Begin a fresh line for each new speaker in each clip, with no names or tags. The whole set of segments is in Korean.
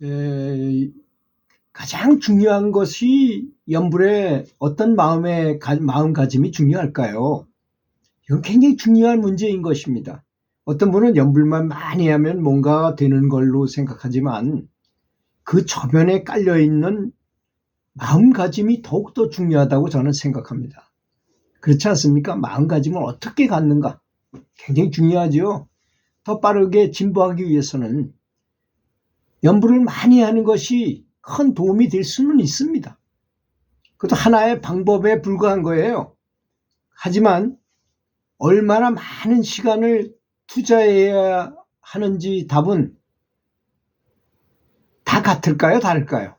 에, 가장 중요한 것이 연불의 어떤 마음가짐이 중요할까요? 이건 굉장히 중요한 문제인 것입니다. 어떤 분은 연불만 많이 하면 뭔가 되는 걸로 생각하지만 그 저변에 깔려있는 마음가짐이 더욱더 중요하다고 저는 생각합니다. 그렇지 않습니까? 마음가짐을 어떻게 갖는가 굉장히 중요하죠. 더 빠르게 진보하기 위해서는 연불을 많이 하는 것이 큰 도움이 될 수는 있습니다. 그것도 하나의 방법에 불과한 거예요. 하지만 얼마나 많은 시간을 투자해야 하는지 답은 다 같을까요? 다를까요?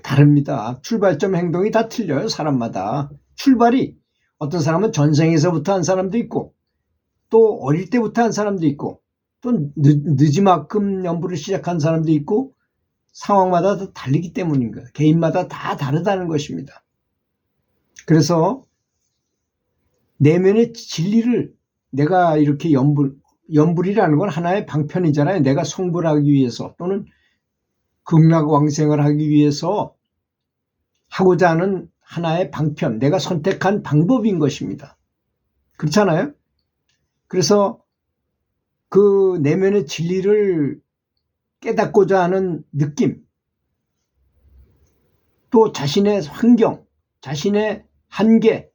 다릅니다. 출발점 행동이 다 틀려요. 사람마다. 출발이 어떤 사람은 전생에서부터 한 사람도 있고 또 어릴 때부터 한 사람도 있고 또 늦지막큼 연불을 시작한 사람도 있고 상황마다 다 다르기 때문인 거예요. 개인마다 다 다르다는 것입니다. 그래서 내면의 진리를 내가 이렇게 연불이라는 건 하나의 방편이잖아요. 내가 성불하기 위해서 또는 극락왕생을 하기 위해서 하고자 하는 하나의 방편, 내가 선택한 방법인 것입니다. 그렇잖아요? 그래서 그 내면의 진리를 깨닫고자 하는 느낌, 또 자신의 환경, 자신의 한계,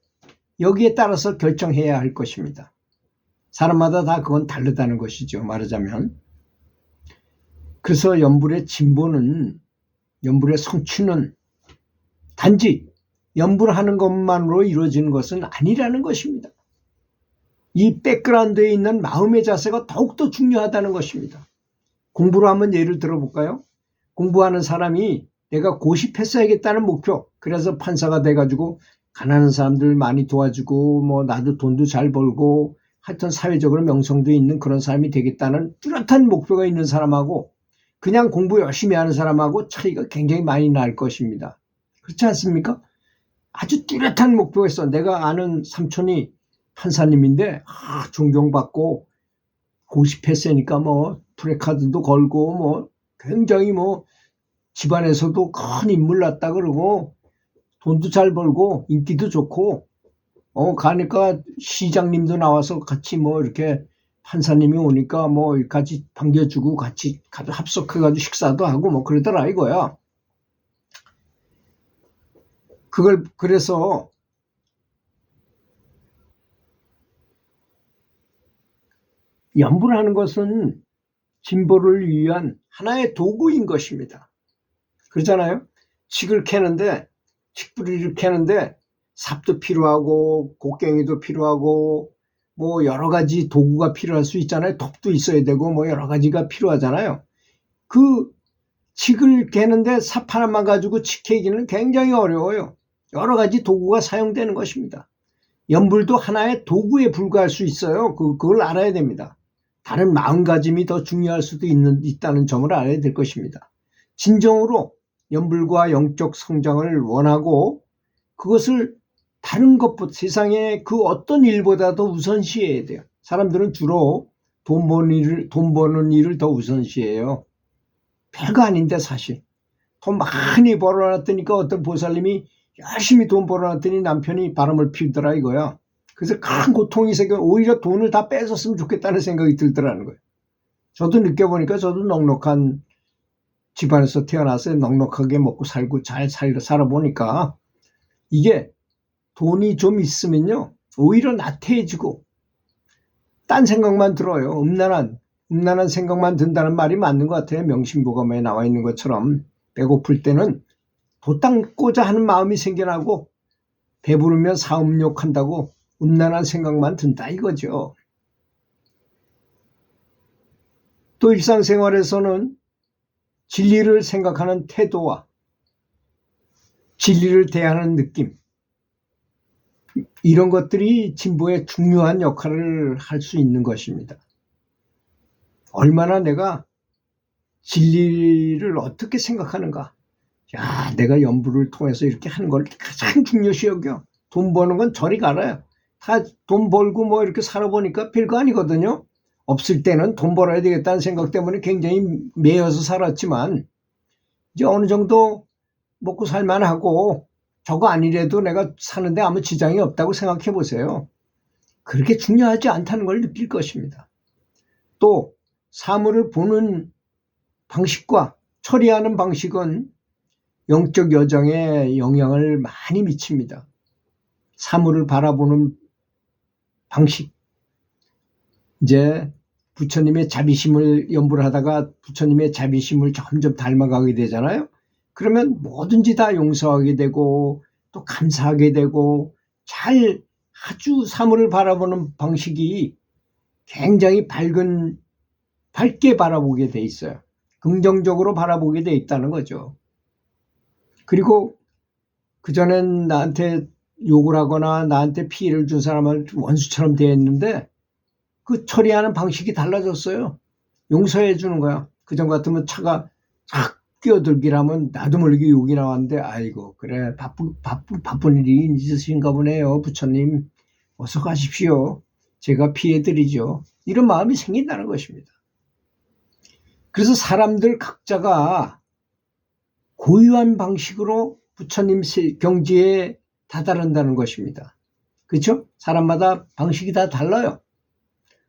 여기에 따라서 결정해야 할 것입니다. 사람마다 다 그건 다르다는 것이죠. 말하자면. 그래서 연불의 진보는, 연불의 성취는 단지 연불하는 것만으로 이루어지는 것은 아니라는 것입니다. 이 백그라운드에 있는 마음의 자세가 더욱더 중요하다는 것입니다. 공부로 한번 예를 들어볼까요? 공부하는 사람이 내가 고시패스해야겠다는 목표, 그래서 판사가 돼가지고 가난한 사람들 많이 도와주고 뭐 나도 돈도 잘 벌고 하여튼 사회적으로 명성도 있는 그런 사람이 되겠다는 뚜렷한 목표가 있는 사람하고 그냥 공부 열심히 하는 사람하고 차이가 굉장히 많이 날 것입니다. 그렇지 않습니까? 아주 뚜렷한 목표가 있어. 내가 아는 삼촌이 판사님인데 존경받고 고시패스니까 뭐 프레카드도 걸고 뭐 굉장히 뭐 집안에서도 큰 인물 났다 그러고 돈도 잘 벌고 인기도 좋고 가니까 시장님도 나와서 같이 뭐 이렇게 판사님이 오니까 뭐 같이 반겨주고 같이 합석해가지고 식사도 하고 뭐 그러더라 이거야. 그걸 그래서 연불하는 것은 진보를 위한 하나의 도구인 것입니다. 그렇잖아요? 칡뿌리를 캐는데 삽도 필요하고 곡괭이도 필요하고 뭐 여러 가지 도구가 필요할 수 있잖아요. 톱도 있어야 되고 뭐 여러 가지가 필요하잖아요. 그 칡을 캐는데 삽 하나만 가지고 칡 캐기는 굉장히 어려워요. 여러 가지 도구가 사용되는 것입니다. 연불도 하나의 도구에 불과할 수 있어요. 그걸 알아야 됩니다. 다른 마음가짐이 더 중요할 수도 있다는 점을 알아야 될 것입니다. 진정으로 연불과 영적 성장을 원하고 그것을 다른 것보다 세상의 그 어떤 일보다도 우선시해야 돼요. 사람들은 주로 돈 버는 일을 더 우선시해요. 별거 아닌데 사실. 돈 많이 벌어놨더니까 어떤 보살님이 열심히 돈 벌어놨더니 남편이 바람을 피우더라 이거야. 그래서 큰 고통이 생겨 오히려 돈을 다 뺏었으면 좋겠다는 생각이 들더라는 거예요. 저도 느껴보니까 저도 넉넉한 집안에서 태어나서 넉넉하게 먹고 살고 잘 살아보니까 이게 돈이 좀 있으면요 오히려 나태해지고 딴 생각만 들어요. 음란한 생각만 든다는 말이 맞는 것 같아요. 명심보감에 나와 있는 것처럼 배고플 때는 도 닦고자 하는 마음이 생겨나고 배부르면 사음욕한다고 음란한 생각만 든다 이거죠. 또 일상생활에서는 진리를 생각하는 태도와 진리를 대하는 느낌, 이런 것들이 진보에 중요한 역할을 할 수 있는 것입니다. 얼마나 내가 진리를 어떻게 생각하는가. 야, 내가 연불을 통해서 이렇게 하는 걸 가장 중요시 여겨. 돈 버는 건 저리 가라요. 다 돈 벌고 뭐 이렇게 살아보니까 별거 아니거든요. 없을 때는 돈 벌어야 되겠다는 생각 때문에 굉장히 매여서 살았지만 이제 어느 정도 먹고 살만하고 저거 아니래도 내가 사는데 아무 지장이 없다고 생각해 보세요. 그렇게 중요하지 않다는 걸 느낄 것입니다. 또 사물을 보는 방식과 처리하는 방식은 영적 여정에 영향을 많이 미칩니다. 사물을 바라보는 방식. 이제 부처님의 자비심을 연구를 하다가 부처님의 자비심을 점점 닮아가게 되잖아요. 그러면 뭐든지 다 용서하게 되고 또 감사하게 되고 아주 사물을 바라보는 방식이 굉장히 밝게 바라보게 돼 있어요. 긍정적으로 바라보게 돼 있다는 거죠. 그리고 그전엔 나한테 욕을 하거나 나한테 피해를 준 사람을 원수처럼 대했는데 그 처리하는 방식이 달라졌어요. 용서해 주는 거야. 그전 같으면 차가 쫙 끼어들기라면 나도 모르게 욕이 나왔는데 아이고 그래 바쁜 일이 있으신가 보네요. 부처님 어서 가십시오. 제가 피해드리죠. 이런 마음이 생긴다는 것입니다. 그래서 사람들 각자가 고유한 방식으로 부처님 경지에 다다른다는 것입니다. 그렇죠? 사람마다 방식이 다 달라요.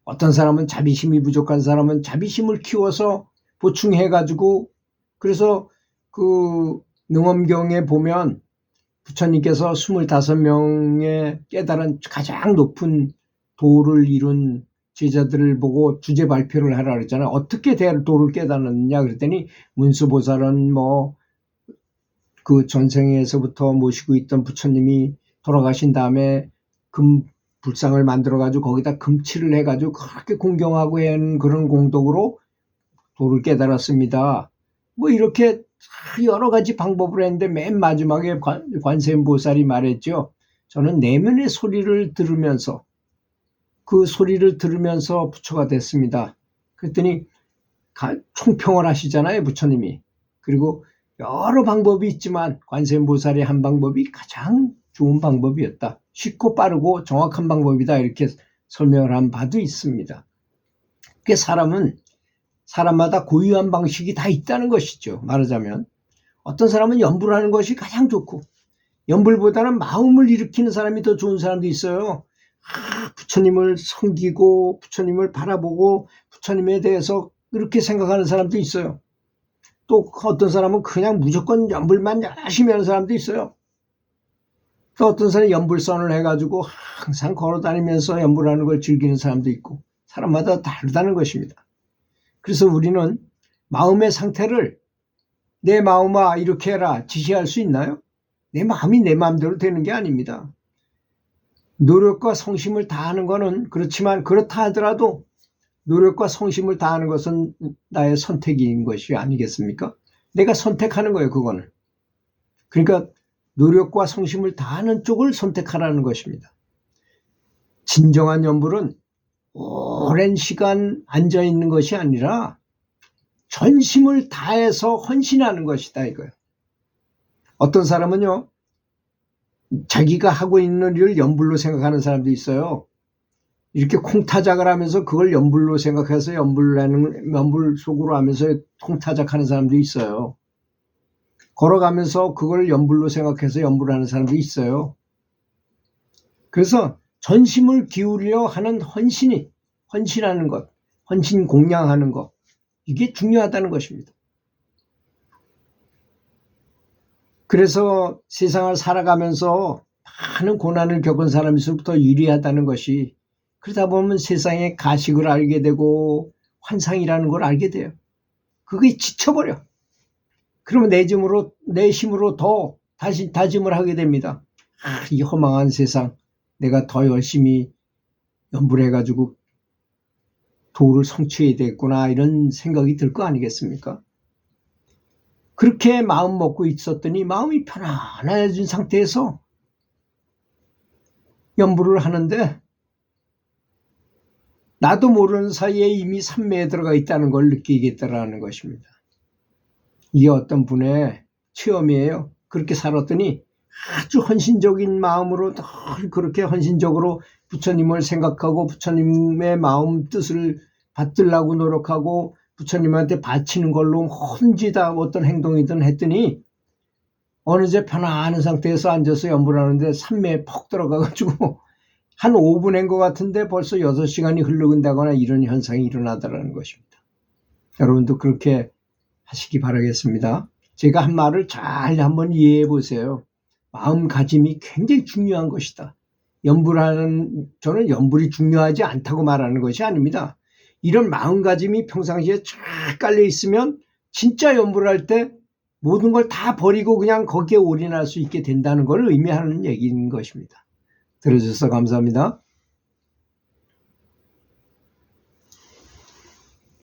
어떤 사람은 자비심이 부족한 사람은 자비심을 키워서 보충해가지고 그래서 그 능엄경에 보면 부처님께서 25명의 깨달은 가장 높은 도를 이룬 제자들을 보고 주제 발표를 하라 그랬잖아요. 어떻게 도를 깨달았느냐 그랬더니 문수보살은 그 전생에서부터 모시고 있던 부처님이 돌아가신 다음에 금 불상을 만들어가지고 거기다 금칠을 해가지고 그렇게 공경하고 하는 그런 공덕으로 도를 깨달았습니다. 이렇게 여러 가지 방법을 했는데 맨 마지막에 관세음보살이 말했죠. 저는 내면의 소리를 들으면서 그 소리를 들으면서 부처가 됐습니다. 그랬더니 총평을 하시잖아요, 부처님이. 그리고 여러 방법이 있지만 관세음보살의 한 방법이 가장 좋은 방법이었다. 쉽고 빠르고 정확한 방법이다. 이렇게 설명을 한 바도 있습니다. 그게 사람마다 고유한 방식이 다 있다는 것이죠. 말하자면 어떤 사람은 연불을 하는 것이 가장 좋고 연불보다는 마음을 일으키는 사람이 더 좋은 사람도 있어요. 부처님을 섬기고 부처님을 바라보고 부처님에 대해서 그렇게 생각하는 사람도 있어요. 또 어떤 사람은 그냥 무조건 연불만 열심히 하는 사람도 있어요. 또 어떤 사람은 연불선을 해가지고 항상 걸어다니면서 연불하는 걸 즐기는 사람도 있고 사람마다 다르다는 것입니다. 그래서 우리는 마음의 상태를 내 마음아 이렇게 해라 지시할 수 있나요? 내 마음이 내 마음대로 되는 게 아닙니다. 노력과 성심을 다하는 것은 그렇지만 그렇다 하더라도 노력과 성심을 다하는 것은 나의 선택인 것이 아니겠습니까? 내가 선택하는 거예요, 그거는. 그러니까 노력과 성심을 다하는 쪽을 선택하라는 것입니다. 진정한 연불은 오랜 시간 앉아있는 것이 아니라 전심을 다해서 헌신하는 것이다 이거예요. 어떤 사람은요, 자기가 하고 있는 일을 연불로 생각하는 사람도 있어요. 이렇게 콩타작을 하면서 그걸 연불로 생각해서 연불 속으로 하면서 콩타작하는 사람도 있어요. 걸어가면서 그걸 연불로 생각해서 연불하는 사람도 있어요. 그래서 전심을 기울여 하는 헌신하는 것, 헌신 공양하는 것, 이게 중요하다는 것입니다. 그래서 세상을 살아가면서 많은 고난을 겪은 사람일수록 유리하다는 것이 그러다 보면 세상의 가식을 알게 되고 환상이라는 걸 알게 돼요. 그게 지쳐버려. 그러면 내 힘으로 더 다짐을 하게 됩니다. 이 허망한 세상 내가 더 열심히 연불해가지고 도를 성취해야 되겠구나 이런 생각이 들 거 아니겠습니까? 그렇게 마음 먹고 있었더니 마음이 편안해진 상태에서 연불을 하는데 나도 모르는 사이에 이미 삼매에 들어가 있다는 걸 느끼겠다라는 것입니다. 이게 어떤 분의 체험이에요. 그렇게 살았더니 아주 헌신적인 마음으로 늘 그렇게 헌신적으로 부처님을 생각하고 부처님의 마음 뜻을 받들라고 노력하고 부처님한테 바치는 걸로 혼지다 어떤 행동이든 했더니 어느새 편안한 상태에서 앉아서 연불을 하는데 산매에 퍽 들어가가지고 한 5분 한 것 같은데 벌써 6시간이 흘러간다거나 이런 현상이 일어나더라는 것입니다. 여러분도 그렇게 하시기 바라겠습니다. 제가 한 말을 잘 한번 이해해 보세요. 마음가짐이 굉장히 중요한 것이다. 저는 연불이 중요하지 않다고 말하는 것이 아닙니다. 이런 마음가짐이 평상시에 쫙 깔려 있으면 진짜 연불할 때 모든 걸 다 버리고 그냥 거기에 올인할 수 있게 된다는 걸 의미하는 얘기인 것입니다. 들어주셔서 감사합니다.